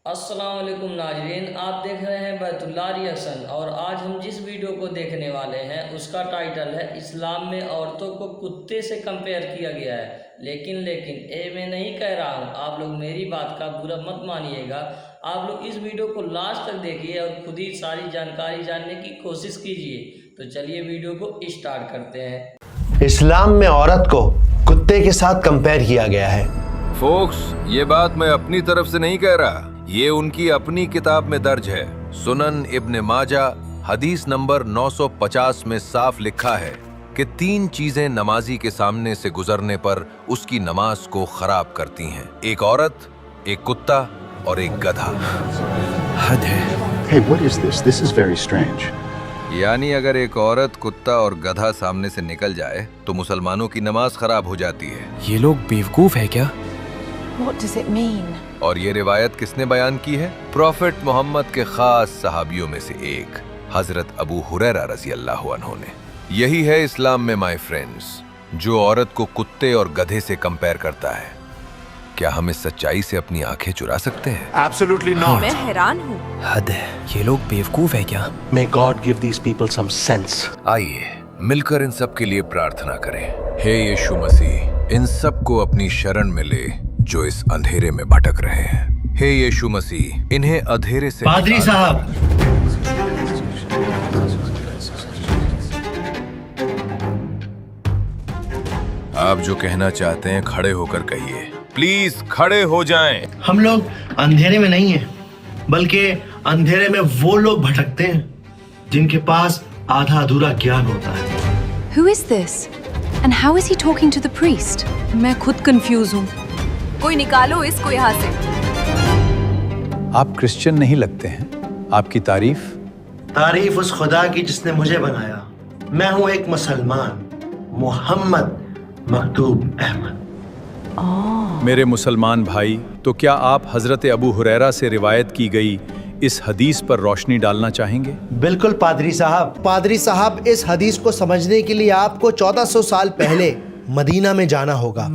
السلام علیکم ناظرین، آپ دیکھ رہے ہیں بیت اللہ ریئیکشن، اور آج ہم جس ویڈیو کو دیکھنے والے ہیں اس کا ٹائٹل ہے اسلام میں عورتوں کو کتے سے کمپیئر کیا گیا ہے۔ لیکن میں نہیں کہہ رہا ہوں، آپ لوگ میری بات کا برا مت مانیے گا۔ آپ لوگ اس ویڈیو کو لاسٹ تک دیکھیے اور خود ہی ساری جانکاری جاننے کی کوشش کیجیے۔ تو چلیے ویڈیو کو اسٹارٹ کرتے ہیں۔ اسلام میں عورت کو کتے کے ساتھ کمپیئر کیا گیا ہے۔ فوکس، یہ بات میں اپنی طرف سے نہیں کہہ رہا، یہ ان کی اپنی کتاب میں درج ہے۔ سنن ابن ماجہ حدیث نمبر 950 میں صاف لکھا ہے کہ 3 چیزیں نمازی کے سامنے سے گزرنے پر اس کی نماز کو خراب کرتی ہیں: ایک عورت، ایک کتا اور ایک گدھا۔ حد ہے۔ Hey, what is this? This is very strange. یعنی اگر ایک عورت، کتا اور گدھا سامنے سے نکل جائے تو مسلمانوں کی نماز خراب ہو جاتی ہے۔ یہ لوگ بیوقوف ہے کیا؟ What does it mean? اور یہ روایت کس نے بیان کی ہے؟ پروفٹ محمد کے خاص صحابیوں میں سے ایک حضرت ابو ہریرہ رضی اللہ عنہ نے۔ یہی ہے اسلام میں مائی فرینڈز، جو عورت کو کتے اور گدھے سے کمپیئر کرتا ہے۔ کیا ہم اس سچائی سے اپنی آنکھیں چرا سکتے ہیں؟ Absolutely not. میں حیران ہوں۔ حد ہے، یہ لوگ بیوقوف ہے کیا؟ May God give these people some sense. آئیے مل کر ان سب کے لیے پرارتھنا کریں۔ ہے یشوع مسیح، ان سب کو اپنی شرن میں لے جو اس اندھیرے میں بھٹک رہے ہیں۔ ہے یشوع مسیح، انہیں اندھیرے سے پادری صاحب، آپ جو کہنا چاہتے ہیں کھڑے ہو کر کہیے، پلیز کھڑے ہو جائیں۔ ہم لوگ اندھیرے میں نہیں ہیں، بلکہ اندھیرے میں وہ لوگ بھٹکتے ہیں جن کے پاس آدھا ادھورا گیان ہوتا ہے۔ Who is this? And how is he talking to the priest? میں خود کنفیوز ہوں۔ کوئی نکالو اس کو یہاں سے۔ آپ کرسچن نہیں لگتے ہیں، آپ کی تعریف اس خدا کی جس نے مجھے بنایا۔ میں ہوں ایک مسلمان، محمد مکتوب احمد۔ میرے مسلمان بھائی، تو کیا آپ حضرت ابو ہریرہ سے روایت کی گئی اس حدیث پر روشنی ڈالنا چاہیں گے؟ بالکل پادری صاحب۔ پادری صاحب، اس حدیث کو سمجھنے کے لیے آپ کو 1400 سال پہلے مدینہ میں جانا ہوگا۔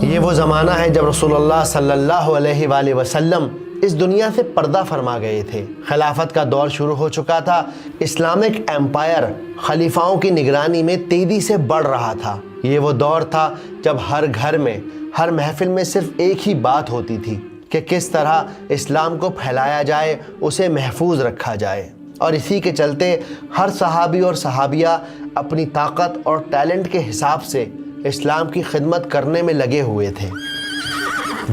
یہ وہ زمانہ ہے جب رسول اللہ صلی اللہ علیہ وآلہ وسلم اس دنیا سے پردہ فرما گئے تھے۔ خلافت کا دور شروع ہو چکا تھا۔ اسلامک ایمپائر خلیفاؤں کی نگرانی میں تیزی سے بڑھ رہا تھا۔ یہ وہ دور تھا جب ہر گھر میں، ہر محفل میں صرف ایک ہی بات ہوتی تھی کہ کس طرح اسلام کو پھیلایا جائے، اسے محفوظ رکھا جائے، اور اسی کے چلتے ہر صحابی اور صحابیہ اپنی طاقت اور ٹیلنٹ کے حساب سے اسلام کی خدمت کرنے میں لگے ہوئے تھے۔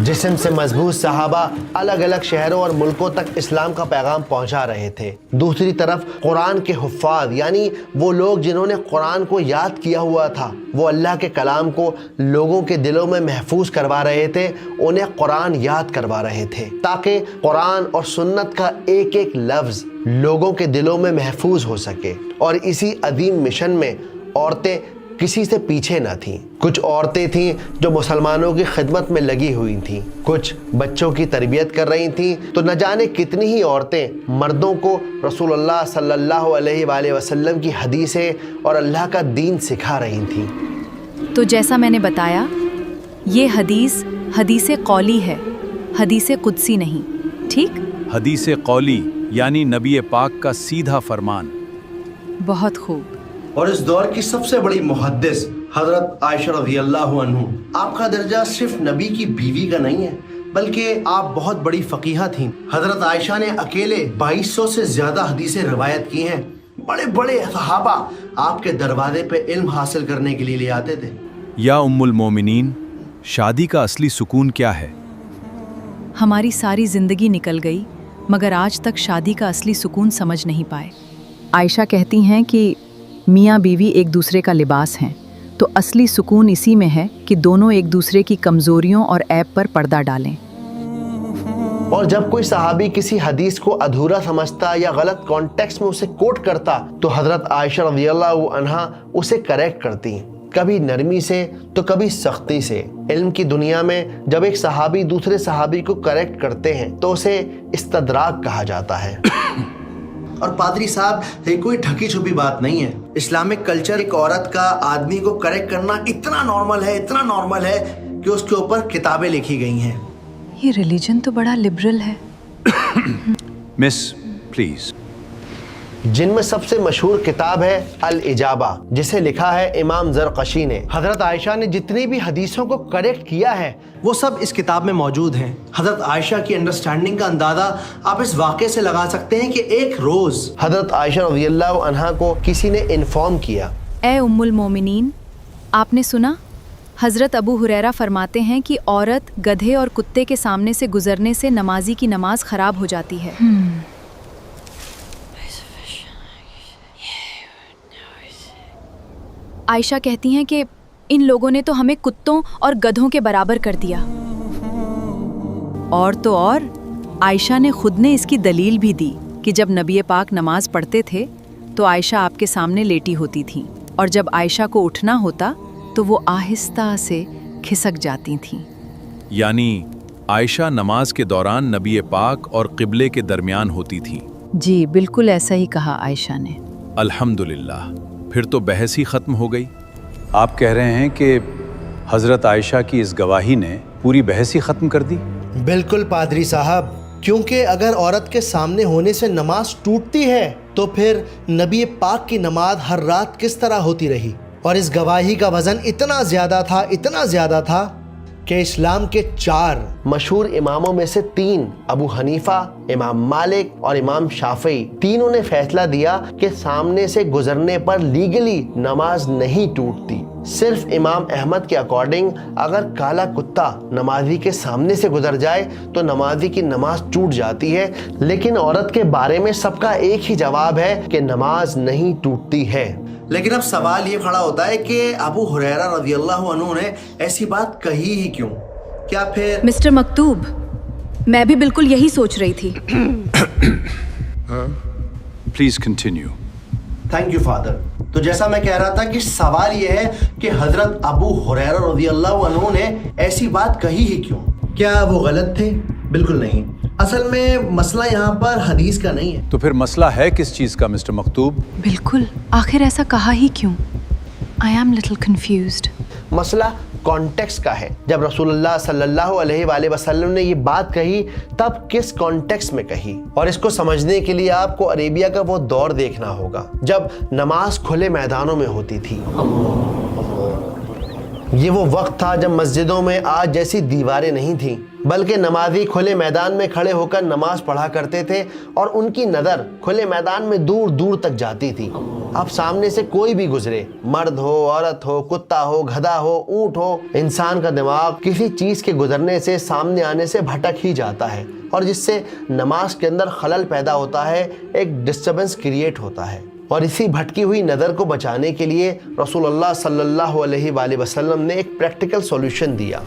جسم سے مضبوط صحابہ الگ الگ شہروں اور ملکوں تک اسلام کا پیغام پہنچا رہے تھے۔ دوسری طرف قرآن کے حفاظ، یعنی وہ لوگ جنہوں نے قرآن کو یاد کیا ہوا تھا، وہ اللہ کے کلام کو لوگوں کے دلوں میں محفوظ کروا رہے تھے، انہیں قرآن یاد کروا رہے تھے تاکہ قرآن اور سنت کا ایک ایک لفظ لوگوں کے دلوں میں محفوظ ہو سکے۔ اور اسی عظیم مشن میں عورتیں کسی سے پیچھے نہ تھیں۔ کچھ عورتیں تھیں جو مسلمانوں کی خدمت میں لگی ہوئی تھیں، کچھ بچوں کی تربیت کر رہی تھیں، تو نہ جانے کتنی ہی عورتیں مردوں کو رسول اللہ صلی اللہ علیہ وآلہ وسلم کی حدیثیں اور اللہ کا دین سکھا رہی تھیں۔ تو جیسا میں نے بتایا، یہ حدیث قولی ہے، حدیث قدسی نہیں، ٹھیک؟ حدیث قولی یعنی نبی پاک کا سیدھا فرمان۔ بہت خوب۔ اور اس دور کی سب سے بڑی محدث حضرت عائشہ رضی اللہ عنہ۔ آپ کا درجہ صرف نبی کی بیوی کا نہیں ہے، بلکہ آپ بہت بڑی فقیہہ تھیں۔ حضرت عائشہ نے اکیلے 2200 سے زیادہ حدیثیں روایت کی ہیں۔ بڑے بڑے صحابہ آپ کے دروازے پہ علم حاصل کرنے کے لیے لے آتے تھے۔ یا ام المومنین، شادی کا اصلی سکون کیا ہے؟ ہماری ساری زندگی نکل گئی مگر آج تک شادی کا اصلی سکون سمجھ نہیں پائے۔ عائشہ کہتی ہیں کہ میاں بیوی ایک دوسرے کا لباس ہیں، تو اصلی سکون اسی میں ہے کہ دونوں ایک دوسرے کی کمزوریوں اور عیب پر پردہ ڈالیں۔ اور جب کوئی صحابی کسی حدیث کو ادھورا سمجھتا یا غلط کانٹیکسٹ میں اسے کوٹ کرتا تو حضرت عائشہ رضی اللہ عنہا اسے کریکٹ کرتی، کبھی نرمی سے تو کبھی سختی سے۔ علم کی دنیا میں جب ایک صحابی دوسرے صحابی کو کریکٹ کرتے ہیں تو اسے استدراک کہا جاتا ہے۔ اور پادری صاحب، یہ کوئی ڈھکی چھپی بات نہیں ہے۔ اسلامک کلچر ایک عورت کا آدمی کو کریکٹ کرنا اتنا نارمل ہے कि उसके ऊपर किताबें लिखी गई हैं। ये रिलीजन तो बड़ा लिबरल है। Miss please. जिनमें सबसे मशहूर किताब है अल इजाबा, जिसे लिखा है इमाम ज़रक़शी ने। हज़रत आयशा ने जितनी भी हदीसों को करेक्ट किया है वो सब इस किताब में मौजूद हैं। हज़रत आयशा की अंडरस्टैंडिंग का अंदाज़ा आप इस वाक़े से लगा सकते हैं कि एक रोज़ हज़रत आयशा रज़ियल्लाहु अन्हा को किसी ने इन्फॉर्म किया, ए उम्मुल मोमिनीन, आपने सुना? हज़रत अबू हुरैरा फरमाते हैं कि औरत गधे और कुत्ते के सामने से गुजरने से नमाजी की नमाज ख़राब हो जाती है। आयशा कहती हैं कि इन लोगों ने तो हमें कुत्तों और गधों के बराबर कर दिया। और तो और आयशा ने खुद ने इसकी दलील भी दी कि जब नबी पाक नमाज पढ़ते थे तो आयशा आपके सामने लेटी होती थीं, और जब आयशा को उठना होता तो वो आहिस्ता से खिसक जाती थीं। यानी आयशा नमाज के दौरान नबी पाक और क़िबले के दरमियान होती थी। जी बिल्कुल ऐसा ही कहा आयशा ने। अल्हम्दुलिल्लाह, फिर तो बहस ही ख़त्म हो गई। आप कह रहे हैं कि हज़रत आयशा की इस गवाही ने पूरी बहस ही ख़त्म कर दी? बिल्कुल पादरी साहब, क्योंकि अगर औरत के सामने होने से नमाज टूटती है तो फिर नबी पाक की नमाज हर रात किस तरह होती रही। और इस गवाही का वज़न इतना ज़्यादा था कि इस्लाम के 4 मशहूर इमामों में से 3 अबू हनीफा, इमाम मालिक और इमाम शाफी, तीनों ने फैसला दिया कि सामने से गुजरने पर लीगली नमाज नहीं टूटती। सिर्फ इमाम अहमद के अकॉर्डिंग अगर काला कुत्ता नमाजी के सामने से गुजर जाए तो नमाजी की नमाज टूट जाती है। लेकिन औरत के बारे में सबका एक ही जवाब है कि नमाज नहीं टूटती है। लेकिन अब सवाल ये खड़ा होता है कि अबू हुरैरा रज़ियल्लाहु अन्हु ने ऐसी बात कही ही क्यों? क्या फिर मिस्टर मकतूब, मैं भी बिल्कुल यही सोच रही थी। Please continue. Thank you father. तो जैसा मैं कह रहा था कि सवाल ये है कि हजरत अबू हुरैरा रज़ियल्लाहु अन्हु ने ऐसी बात कही ही क्यों? क्या वो गलत थे? बिल्कुल नहीं। असल में मसला यहाँ पर हदीस का नहीं है। तो फिर मसला है किस चीज़ का मिस्टर मकतूब? बिल्कुल, आखिर ऐसा कहा ही क्यों? I am little confused. मसला कॉन्टेक्स्ट का है। जब रसूलुल्लाह सल्लल्लाहु अलैहि वसल्लम ने ये बात कही तब किस कॉन्टेक्स्ट में कही, और इसको समझने के लिए आपको अरेबिया का वो दौर देखना होगा जब नमाज खुले मैदानों में होती थी। ये वो वक्त था जब मस्जिदों में आज जैसी दीवारें नहीं थीं, बल्कि नमाजी खुले मैदान में खड़े होकर नमाज पढ़ा करते थे और उनकी नज़र खुले मैदान में दूर दूर तक जाती थी। अब सामने से कोई भी गुजरे, मर्द हो, औरत हो, कुत्ता हो, गधा हो, ऊंट हो, इंसान का दिमाग किसी चीज़ के गुजरने से, सामने आने से भटक ही जाता है, और जिससे नमाज के अंदर खलल पैदा होता है, एक डिस्टर्बेंस क्रिएट होता है। और इसी भटकी हुई नज़र को बचाने के लिए रसूलुल्लाह सल्लल्लाहु अलैहि वसल्लम ने एक प्रैक्टिकल सॉल्यूशन दिया।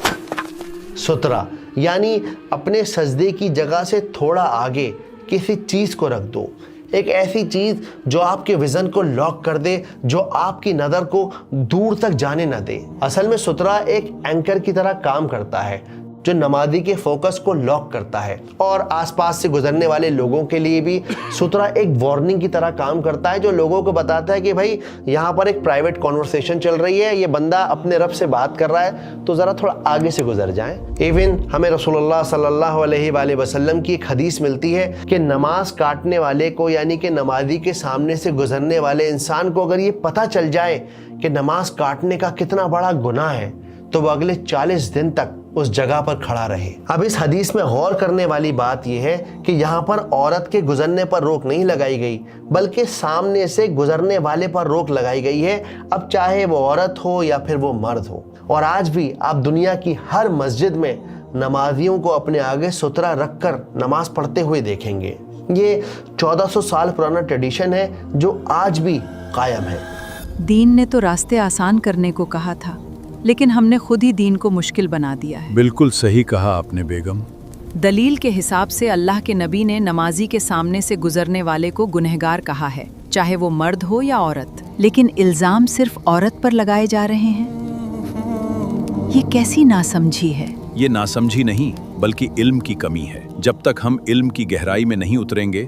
सुतरा, यानी अपने सजदे की जगह से थोड़ा आगे किसी चीज़ को रख दो, एक ऐसी चीज़ जो आपके विज़न को लॉक कर दे, जो आपकी नज़र को दूर तक जाने न दे। असल में सुतरा एक एंकर की तरह काम करता है जो नमाजी के फोकस को लॉक करता है, और आसपास से गुजरने वाले लोगों के लिए भी सुतरा एक वार्निंग की तरह काम करता है, जो लोगों को बताता है कि भाई यहाँ पर एक प्राइवेट कॉन्वर्सेशन चल रही है, ये बंदा अपने रब से बात कर रहा है, तो ज़रा थोड़ा आगे से गुजर जाएं। इवन हमें रसूलुल्लाह सल्लल्लाहु अलैहि वसल्लम की एक हदीस मिलती है कि नमाज काटने वाले को, यानी कि नमाजी के सामने से गुजरने वाले इंसान को अगर ये पता चल जाए कि नमाज काटने का कितना बड़ा गुनाह है, तो वो अगले 40 दिन तक उस जगह पर खड़ा रहे। अब इस हदीस में गौर करने वाली बात यह है कि यहाँ पर औरत के गुजरने पर रोक नहीं लगाई गई, बल्कि सामने से गुजरने वाले पर रोक लगाई गई है, अब चाहे वो औरत हो या फिर वो मर्द हो। और आज भी आप दुनिया की हर मस्जिद में नमाजियों को अपने आगे सुतरा रखकर नमाज पढ़ते हुए देखेंगे। ये 1400 साल पुराना ट्रेडिशन है जो आज भी कायम है। दीन ने तो रास्ते आसान करने को कहा था, लेकिन हमने खुद ही दीन को मुश्किल बना दिया है। बिल्कुल सही कहा आपने बेगम। दलील के हिसाब से अल्लाह के नबी ने नमाजी के सामने से गुजरने वाले को गुनहगार कहा है, चाहे वो मर्द हो या औरत। लेकिन इल्जाम सिर्फ औरत पर लगाए जा रहे हैं। ये कैसी नासमझी है? ये नासमझी नहीं, बल्कि इल्म की कमी है। जब तक हम इल्म की गहराई में नहीं उतरेंगे,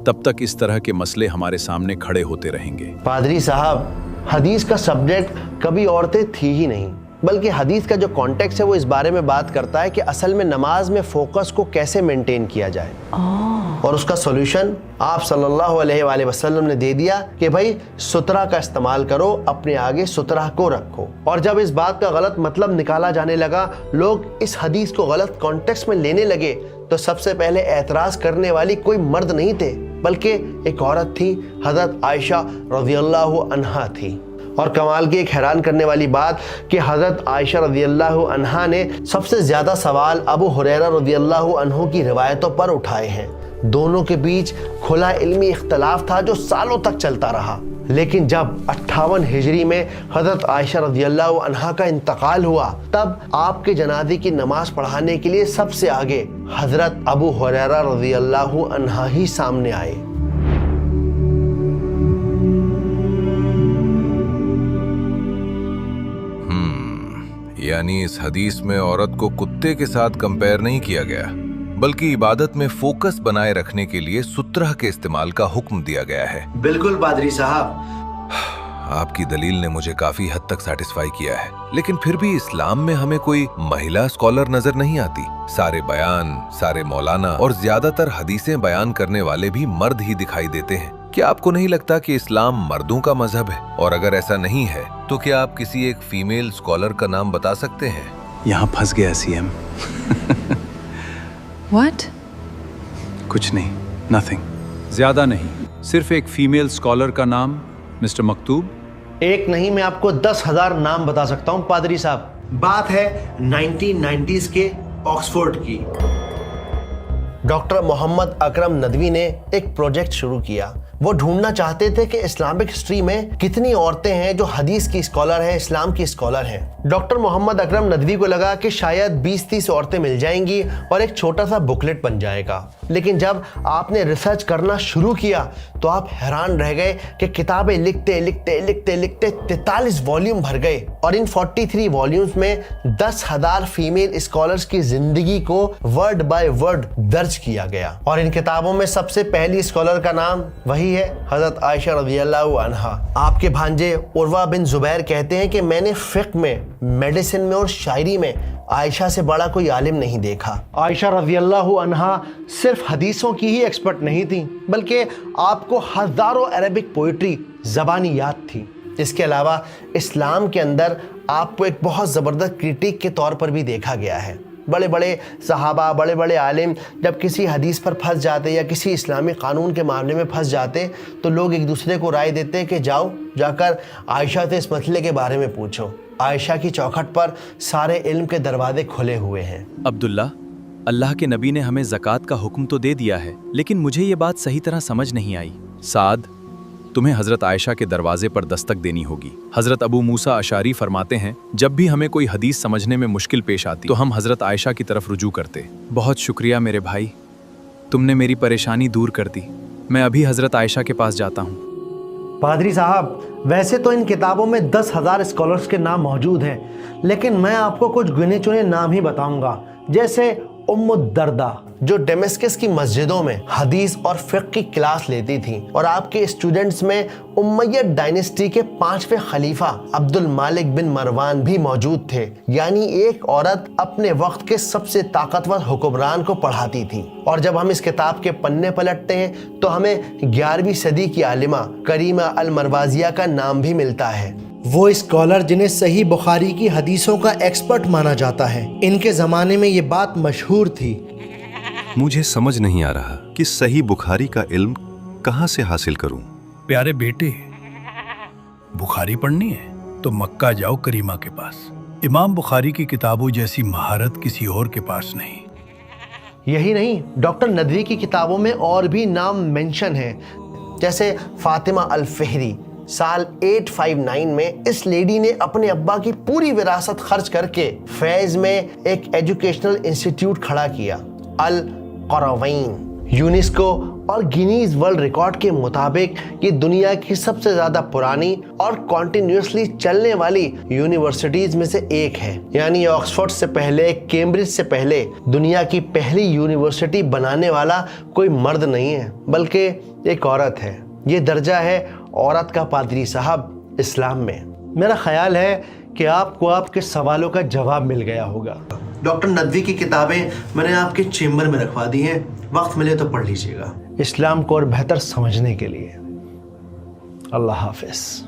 तब तक इस तरह के मसले हमारे सामने खड़े होते रहेंगे। पादरी साहब, हदीस का सब्जेक्ट कभी औरतें थी ही नहीं, बल्कि हदीस का जो कॉन्टेक्स्ट है वो इस बारे में बात करता है कि असल में नमाज में फोकस को कैसे मेंटेन किया जाए। और उसका सॉल्यूशन आप सल्लल्लाहु अलैहि वसल्लम ने दे दिया कि भाई सुतरा का इस्तेमाल करो, अपने आगे सुतरा को रखो। और जब इस बात का गलत मतलब निकाला जाने लगा, लोग इस हदीस को गलत कॉन्टेक्स्ट में लेने लगे, तो सबसे पहले एतराज़ करने वाली कोई मर्द नहीं थे बल्कि एक औरत थी, हज़रत आयशा रज़ियल्लाहु अन्हा थी। और कमाल की एक हैरान करने वाली बात कि हज़रत आयशा रज़ियल्लाहु अन्हा ने सबसे ज़्यादा सवाल अबू हुरैरा रज़ियल्लाहु अन्हु की रिवायतों पर उठाए हैं। दोनों के बीच खुला इल्मी इख्तलाफ था जो सालों तक चलता रहा। लेकिन जब 58 हिजरी में हज़रत आयशा रज़ियल्लाहु अन्हा का इंतकाल हुआ, तब आपके जनाजे की नमाज पढ़ाने के लिए सबसे आगे हज़रत अबू हुरैरा रज़ियल्लाहु अन्हा ही सामने आए। यानी इस हदीस में औरत को कुत्ते के साथ कंपेयर नहीं किया गया, बल्कि इबादत में फोकस बनाए रखने के लिए सुतरा के इस्तेमाल का हुक्म दिया गया है। बिल्कुल पादरी साहब, आपकी दलील ने मुझे काफी हद तक सैटिस्फाई किया है, लेकिन फिर भी इस्लाम में हमें कोई महिला स्कॉलर नजर नहीं आती। सारे बयान, सारे मौलाना और ज्यादातर हदीसें बयान करने वाले भी मर्द ही दिखाई देते हैं। क्या आपको नहीं लगता कि इस्लाम मर्दों का मजहब है? और अगर ऐसा नहीं है तो क्या आप किसी एक फीमेल स्कॉलर का नाम बता सकते हैं? यहाँ फंस गया सीएम। What? कुछ नहीं, नथिंग, ज्यादा नहीं, सिर्फ एक फीमेल स्कॉलर का नाम मिस्टर मकतूब। एक नहीं, मैं आपको 10,000 नाम बता सकता हूँ पादरी साहब। बात है 1990s के ऑक्सफोर्ड की। डॉक्टर मोहम्मद अकरम नदवी ने एक प्रोजेक्ट शुरू किया। वो ढूंढना चाहते थे कि इस्लामिक हिस्ट्री में कितनी औरतें हैं जो हदीस की स्कॉलर हैं, इस्लाम की स्कॉलर हैं। डॉक्टर मोहम्मद अकरम नदवी को लगा कि शायद 20-30 औरतें मिल जाएंगी और एक छोटा सा बुकलेट बन जाएगा। लेकिन जब आपने रिसर्च करना शुरू किया तो आप हैरान रह गए कि किताबें लिखते लिखते लिखते लिखते 43 वॉल्यूम भर गए और इन 43 वॉल्यूम्स में 10,000 फीमेल स्कॉलर्स की जिंदगी को वर्ड बाय वर्ड दर्ज किया गया। और इन किताबों में सबसे पहली स्कॉलर का नाम वही है हज़रत आयशा रज़ियल्लाहु अन्हा। आपके भांजे उर्वा बिन जुबैर कहते हैं कि मैंने फिक्र में, मेडिसिन में और शायरी में आयशा से बड़ा कोई आलिम नहीं देखा। आयशा रज़ियल्लाहु अन्हा सिर्फ हदीसों की ही एक्सपर्ट नहीं थी, बल्कि आपको हज़ारों अरबिक पोइट्री ज़बानी याद थी। इसके अलावा इस्लाम के अंदर आपको एक बहुत ज़बरदस्त क्रिटिक के तौर पर भी देखा गया है। बड़े बड़े सहाबा, बड़े बड़े आलिम जब किसी हदीस पर फंस जाते या किसी इस्लामी कानून के मामले में फंस जाते तो लोग एक दूसरे को राय देते कि जाओ जाकर आयशा से इस मसले के बारे में पूछो। आयशा की चौखट पर सारे इल्म के दरवाजे खुले हुए हैं। अब्दुल्ला, अल्लाह के नबी ने हमें ज़कात का हुक्म तो दे दिया है, लेकिन मुझे ये बात सही तरह समझ नहीं आई। साद, तुम्हें हज़रत आयशा के दरवाजे पर दस्तक देनी होगी। हज़रत अबू मूसा अशारी फरमाते हैं, जब भी हमें कोई हदीस समझने में मुश्किल पेश आती तो हम हज़रत आयशा की तरफ रुजू करते। बहुत शुक्रिया मेरे भाई, तुमने मेरी परेशानी दूर कर दी। मैं अभी हज़रत आयशा के पास जाता हूँ। पादरी साहब, वैसे तो इन किताबों में 10,000 स्कॉलर्स के नाम मौजूद हैं, लेकिन मैं आपको कुछ गिने चुने नाम ही बताऊंगा, जैसे उम्मु दर्दा जो डेमस्कस की मस्जिदों में हदीस और फिक़्ह की क्लास लेती थी, और आपके स्टूडेंट्स में उमय्यद डायनेस्टी के 5वें खलीफा अब्दुल मालिक बिन मरवान भी मौजूद थे। यानी एक औरत अपने वक्त के सबसे ताकतवर हुक्मरान को पढ़ाती थी। और जब हम इस किताब के पन्ने पलटते हैं तो हमें 11वीं सदी की आलिमा करीमा अल मरवाजिया का नाम भी मिलता है। वो स्कॉलर जिन्हें सही बुखारी की हदीसों का एक्सपर्ट माना जाता है। इनके ज़माने में ये बात मशहूर थी। मुझे समझ नहीं आ रहा कि सही बुखारी का इल्म कहाँ से हासिल करूं। प्यारे बेटे, बुखारी पढ़नी है तो मक्का जाओ करीमा के पास। इमाम बुखारी की किताबों जैसी महारत किसी और के पास नहीं। यही नहीं, डॉक्टर नदवी की किताबों में और भी नाम मेंशन हैं, जैसे फातिमा अल फहरी। साल 859 में इस लेडी ने अपने अब्बा की पूरी विरासत खर्च करके फैज में एक एजुकेशनल इंस्टीट्यूट खड़ा किया। अल क़रवैन यूनेस्को और गिनीज वर्ल्ड रिकॉर्ड के मुताबिक ये दुनिया की सबसे ज़्यादा पुरानी और कॉन्टिन्यूसली चलने वाली यूनिवर्सिटीज़ में से एक है। यानी ऑक्सफोर्ड से पहले, कैम्ब्रिज से पहले दुनिया की पहली यूनिवर्सिटी बनाने वाला कोई मर्द नहीं है, बल्कि एक औरत है। ये दर्जा है औरत का पादरी साहब इस्लाम में। मेरा ख्याल है کہ آپ کو آپ کے سوالوں کا جواب مل گیا ہوگا۔ ڈاکٹر ندوی کی کتابیں میں نے آپ کے چیمبر میں رکھوا دی ہیں، وقت ملے تو پڑھ لیجئے گا اسلام کو اور بہتر سمجھنے کے لیے۔ اللہ حافظ۔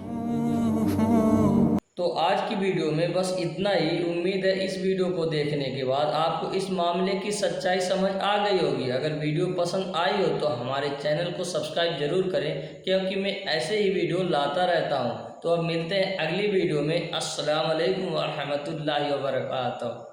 تو آج کی ویڈیو میں بس اتنا ہی۔ امید ہے اس ویڈیو کو دیکھنے کے بعد آپ کو اس معاملے کی سچائی سمجھ آ گئی ہوگی۔ اگر ویڈیو پسند آئی ہو تو ہمارے چینل کو سبسکرائب ضرور کریں، کیونکہ میں ایسے ہی ویڈیو لاتا رہتا ہوں۔ تو اب ملتے ہیں اگلی ویڈیو میں۔ السلام علیکم ورحمۃ اللہ وبرکاتہ۔